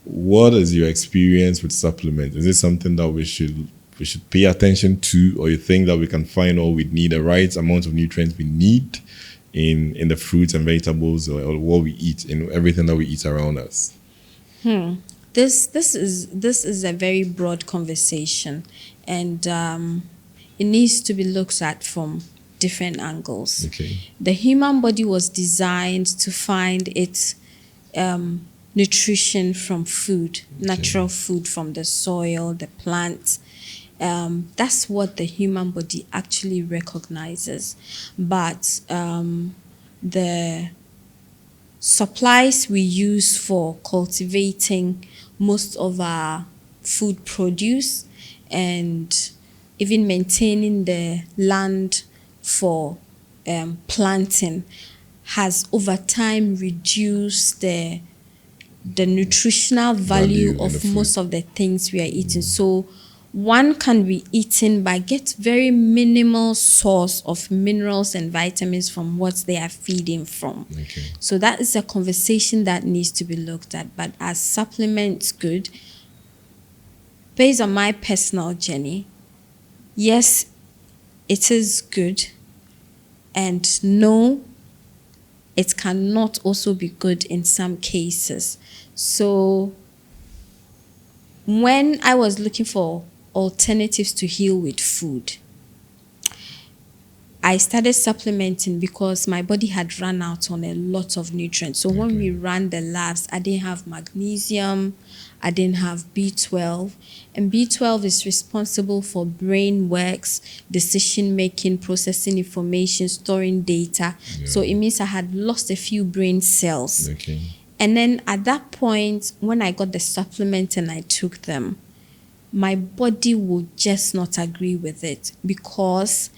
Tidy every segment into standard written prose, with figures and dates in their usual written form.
what is your experience with supplements? Is it something that we should pay attention to, or you think that we can find all we need, the right amount of nutrients we need in the fruits and vegetables, or what we eat, in everything that we eat around us? This is a very broad conversation, and it needs to be looked at from different angles. Okay. The human body was designed to find its nutrition from food, natural food from the soil, the plants. That's what the human body actually recognizes. But the supplies we use for cultivating most of our food produce and even maintaining the land for planting has over time reduced the nutritional value of most of the things we are eating. So one can be eaten but get very minimal source of minerals and vitamins from what they are feeding from. Okay. So that is a conversation that needs to be looked at. But as supplements good, based on my personal journey, yes, it is good, and no, it cannot also be good in some cases. So when I was looking for alternatives to heal with food, I started supplementing because my body had run out on a lot of nutrients. So when we ran the labs, I didn't have magnesium, I didn't have B12. And B12 is responsible for brain works, decision making, processing information, storing data. Yeah. So it means I had lost a few brain cells. Okay. And then at that point, when I got the supplement and I took them, my body would just not agree with it, because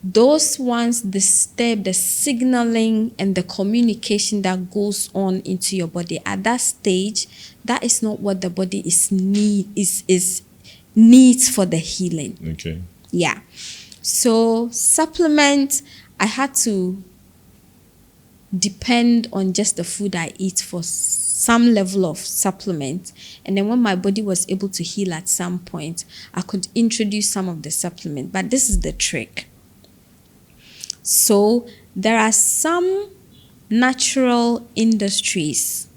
those ones disturb the signaling and the communication that goes on into your body. At that stage, that is not what the body needs for the healing. Okay. Yeah. So supplement, I had to depend on just the food I eat for some level of supplement. And then when my body was able to heal at some point, I could introduce some of the supplement. But this is the trick. So there are some natural industries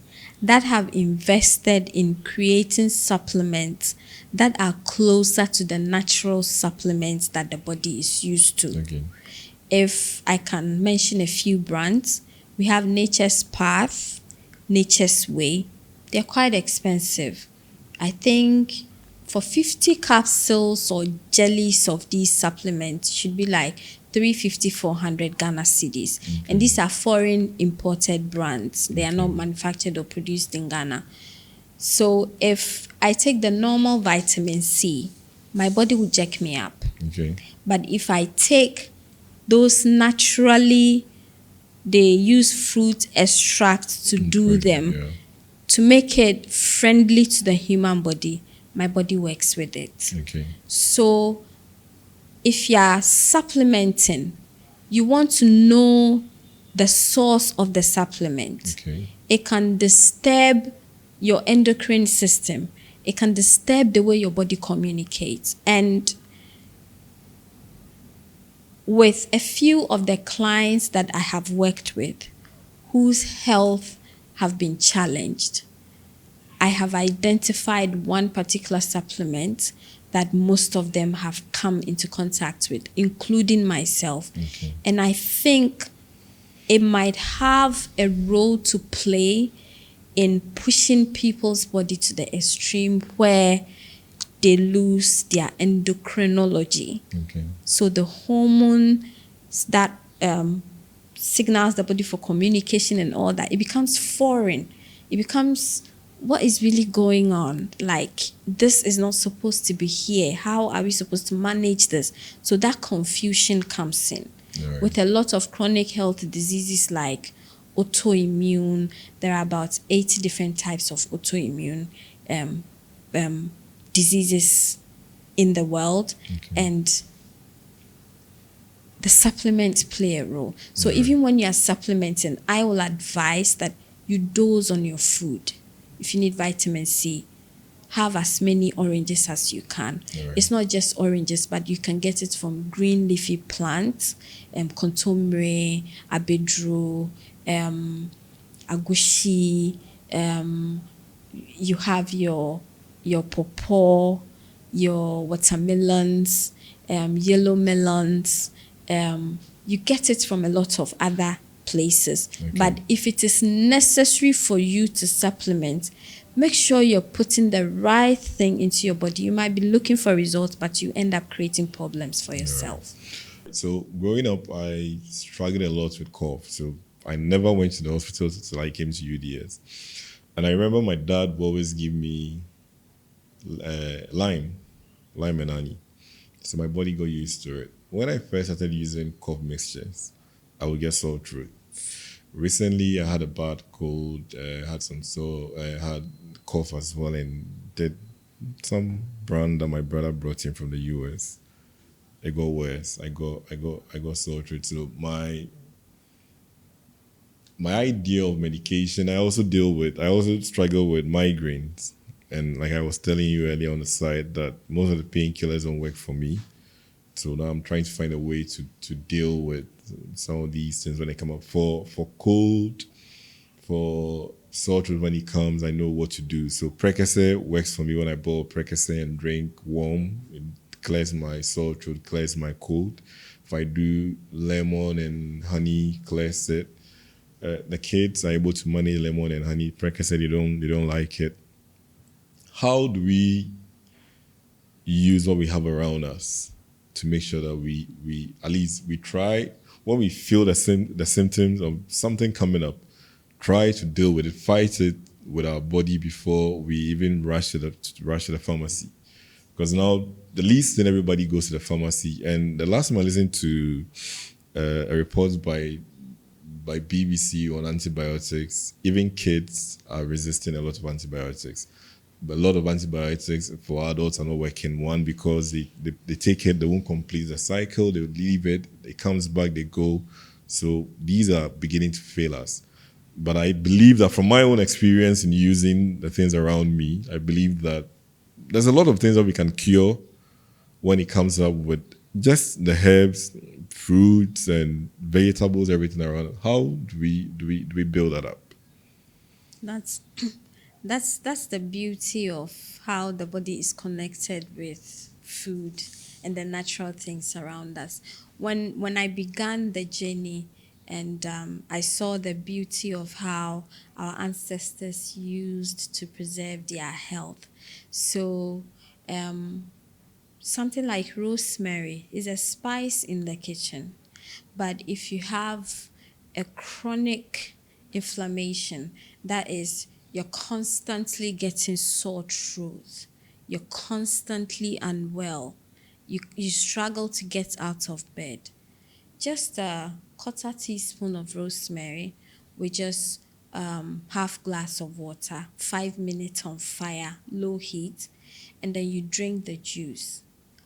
that have invested in creating supplements that are closer to the natural supplements that the body is used to. Okay. If I can mention a few brands, we have Nature's Path, Nature's Way. They're quite expensive. I think for 50 capsules or jellies of these supplements should be like 350-400 Ghana cedis. Okay. And these are foreign imported brands. They are not manufactured or produced in Ghana. So if I take the normal vitamin C, my body will jack me up. Okay. But if I take those naturally, they use fruit extracts to do them, Yeah. to make it friendly to the human body, my body works with it. Okay. So if you are supplementing, you want to know the source of the supplement. Okay. It can disturb your endocrine system. It can disturb the way your body communicates. And with a few of the clients that I have worked with whose health have been challenged, I have identified one particular supplement that most of them have come into contact with, including myself. Okay. And I think it might have a role to play in pushing people's body to the extreme where they lose their endocrinology. Okay. So the hormone that signals the body for communication and all that, it becomes foreign. It becomes, what is really going on? Like, this is not supposed to be here. How are we supposed to manage this? So that confusion comes in. Right. With a lot of chronic health diseases like autoimmune, there are about 80 different types of autoimmune diseases in the world. Okay. And the supplements play a role. So Right. even when you are supplementing, I will advise that you dose on your food. if you need vitamin C, have as many oranges as you can. Right. It's not just oranges, but you can get it from green leafy plants, kontomire, abedro, agushi. You have your pawpaw, your watermelons, yellow melons. You get it from a lot of other places. Okay. But if it is necessary for you to supplement, make sure you're putting the right thing into your body. You might be looking for results, but you end up creating problems for yourself. So growing up, I struggled a lot with cough. So I never went to the hospital until I came to UDS. And I remember my dad would always give me lime and honey. So my body got used to it. When I first started using cough mixtures, I would get sore throat. Recently, I had a bad cold, I had cough as well, and did some brand that my brother brought in from the US. It got worse. I got sore throat. So my idea of medication, I also struggle with migraines. And like I was telling you earlier on the side, that most of the painkillers don't work for me. So now I'm trying to find a way to deal with some of these things when they come up. For cold, for sore throat when it comes, I know what to do. So Percocet works for me when I boil Percocet and drink warm. It clears my sore throat, clears my cold. If I do lemon and honey, clears it. The kids are able to manage lemon and honey. Percocet, they don't like it. How do we use what we have around us to make sure that we at least we try when we feel the symptoms of something coming up, try to deal with it, fight it with our body before we even rush to the pharmacy. Because now the least thing, everybody goes to the pharmacy. And the last time I listened to a report by BBC on antibiotics, even kids are resisting a lot of antibiotics. But a lot of antibiotics for adults are not working. One, because they take it, they won't complete the cycle, they leave it, it comes back, they go. So these are beginning to fail us. But I believe that from my own experience in using the things around me, I believe that there's a lot of things that we can cure when it comes up with just the herbs, fruits, and vegetables, everything around. How do we build that up? That's the beauty of how the body is connected with food and the natural things around us. When I began the journey and I saw the beauty of how our ancestors used to preserve their health. So something like rosemary is a spice in the kitchen. But if you have a chronic inflammation, that is, you're constantly getting sore throat, you're constantly unwell, you struggle to get out of bed, just a quarter teaspoon of rosemary with just half glass of water, 5 minutes on fire, low heat, and then you drink the juice.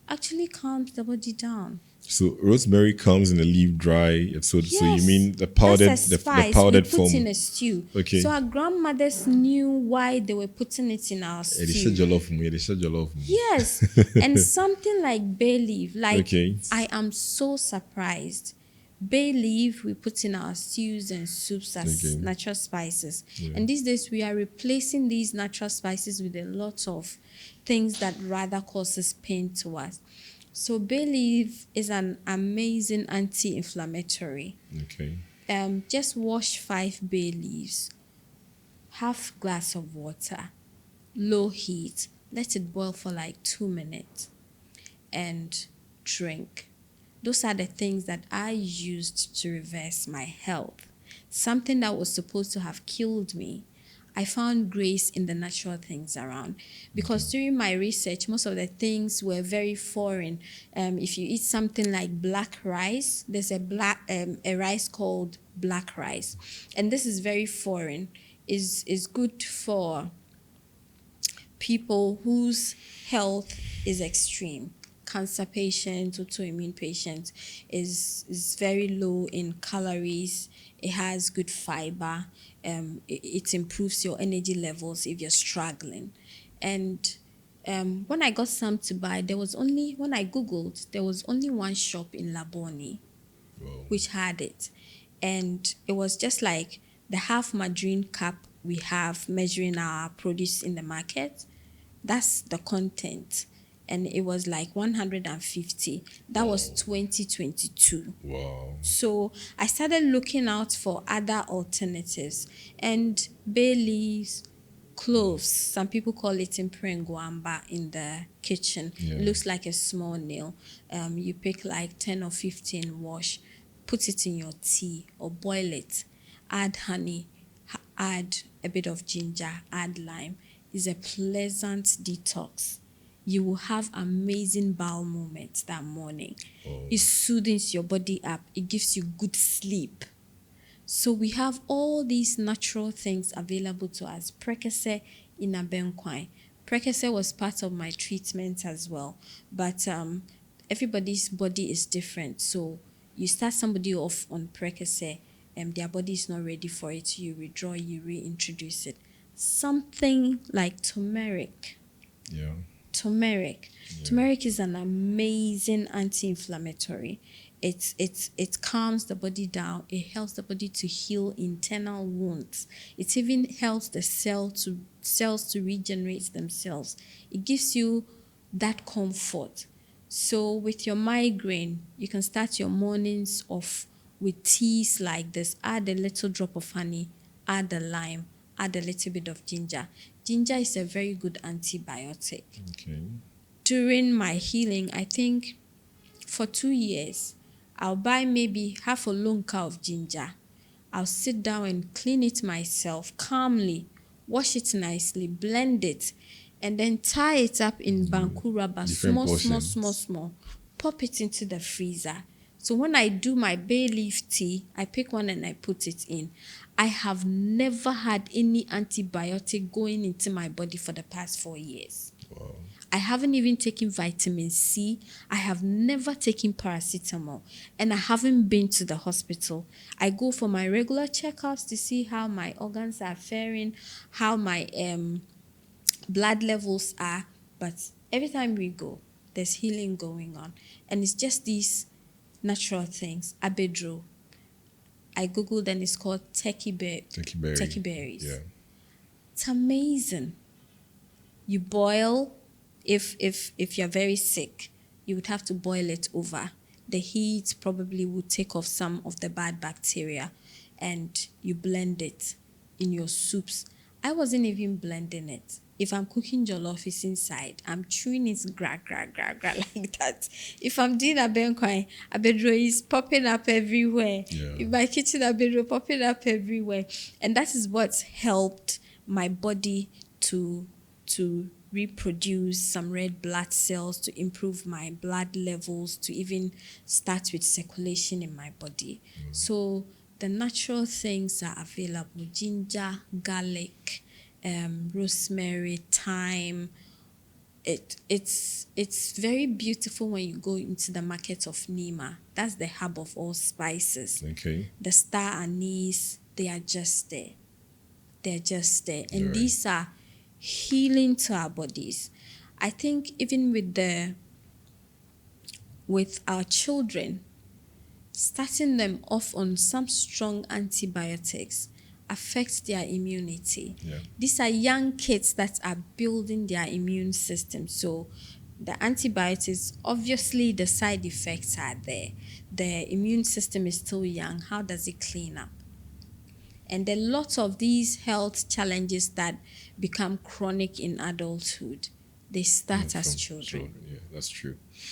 Actually calms the body down. So rosemary comes in a leaf dry. So Yes, so you mean the powdered that's a spice the powdered we put form? in a stew. Okay. So our grandmothers knew why they were putting it in our They stew. should jollof me. They should jollof me. Yes, and something like bay leaf. Like, Okay. I am so surprised. Bay leaf we put in our stews and soups as Okay. natural spices. Yeah. And these days we are replacing these natural spices with a lot of things that rather causes pain to us. So bay leaf is an amazing anti-inflammatory. Okay. Just wash 5 bay leaves, half glass of water, low heat, let it boil for like 2 minutes, and drink. Those are the things that I used to reverse my health. Something that was supposed to have killed me, I found grace in the natural things around. Because during my research, most of the things were very foreign. If you eat something like black rice, there's a rice called black rice. And this is very foreign. Is good for people whose health is extreme. cancer patients, autoimmune patients, is very low in calories. It has good fiber. It improves your energy levels if you're struggling. And when I got some to buy, when I Googled, there was only one shop in Laboni Wow. which had it. And it was just like the half margarine cup we have measuring our produce in the market. That's the content. And it was like 150. That was 2022. Wow. So I started looking out for other alternatives. And bay leaves, cloves, some people call it imprengwamba in the kitchen. Yeah. It looks like a small nail. You pick like 10 or 15 wash, put it in your tea or boil it, add honey, add a bit of ginger, add lime. It's a pleasant detox. You will have amazing bowel movements that morning. Oh. It soothes your body up. It gives you good sleep. So we have all these natural things available to us. Prekese in Abenkwai. Prekese was part of my treatment as well. But everybody's body is different. So you start somebody off on Prekese, and their body is not ready for it. You withdraw, you reintroduce it. Something like turmeric. Yeah. Turmeric. Turmeric is an amazing anti-inflammatory. It calms the body down. It helps the body to heal internal wounds. It even helps the cells to regenerate themselves. It gives you that comfort. So with your migraine, you can start your mornings off with teas like this. Add a little drop of honey, add the lime, add a little bit of ginger. Ginger is a very good antibiotic. Okay. During my healing, I think for 2 years, I'll buy maybe half a lonka of ginger. I'll sit down and clean it myself calmly, wash it nicely, blend it, and then tie it up in banku rubber, Different small, portions. pop it into the freezer. So when I do my bay leaf tea, I pick one and I put it in. I have never had any antibiotic going into my body for the past 4 years. Wow. I haven't even taken vitamin C. I have never taken paracetamol. And I haven't been to the hospital. I go for my regular checkups to see how my organs are faring, how my blood levels are. But every time we go, there's healing going on. And it's just these natural things. Abedro. I Googled and it's called techie berries. Yeah. It's amazing. You boil. If you're very sick, you would have to boil it over. The heat probably would take off some of the bad bacteria, and you blend it in your soups. I wasn't even blending it. If I'm cooking jollof, it's inside. I'm chewing it gra like that. If I'm doing abenkwai, abedro is popping up everywhere. Yeah. In my kitchen, abedro popping up everywhere. And that is what's helped my body to reproduce some red blood cells, to improve my blood levels, to even start with circulation in my body. So the natural things are available: ginger, garlic, rosemary, thyme. It's very beautiful when you go into the market of Nima. That's the hub of all spices. Okay. The star anise, they are just there. They're just there. And Right. these are healing to our bodies. I think even with our children, starting them off on some strong antibiotics affects their immunity. Yeah. These are young kids that are building their immune system. So the antibiotics, obviously the side effects are there. The immune system is still young. How does it clean up? And a lot of these health challenges that become chronic in adulthood, they start as children. Yeah, that's true.